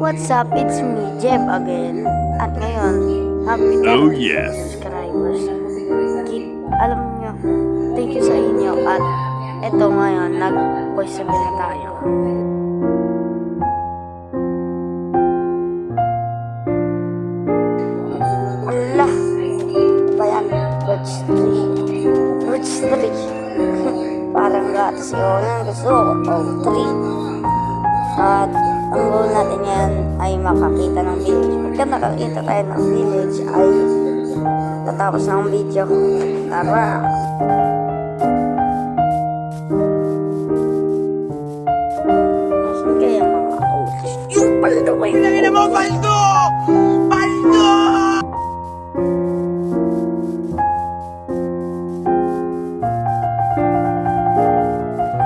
What's up? It's me, Jeb again. At ngayon, happy Oh, 10 yes. subscribers. Alam nyo, thank you sa inyo. At eto ngayon, nag-voice reveal na tayo. Allah! Ba yan? Birch 3. Birch 3. Parang gatas yun. Gusto ko, 3. At ang goal natin ngayon ay makakita ng village. Pagka nakakita tayo ng village ay tatapos na ang video. Tara! Nasaan kaya mga autos? Yung paldo ko yung Ilagay mo, paldo! Paldo!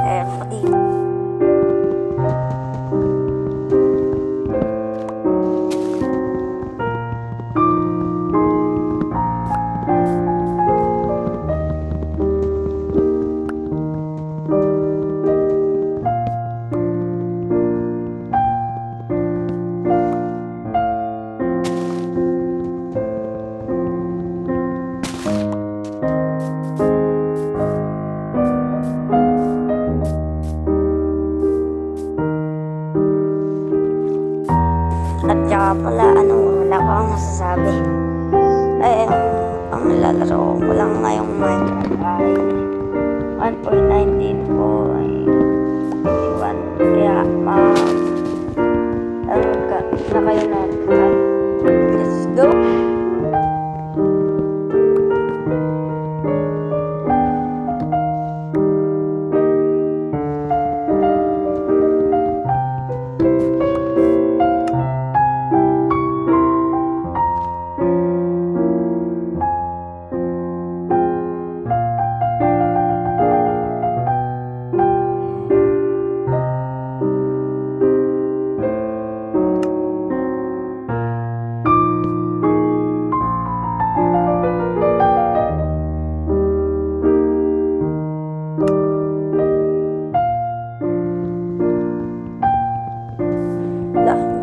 FD. At saka pala, wala pa akong masasabi. Ay, ang nilalaro ko lang ngayong Minecraft ay 1.19.21. Kaya, na kayo na. Let's go!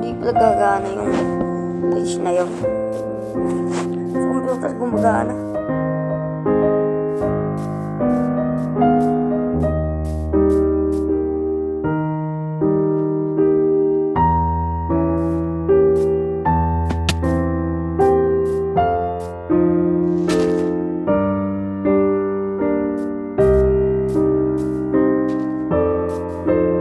Hindi pala gagana yung glitch na yun. Computer gumagana.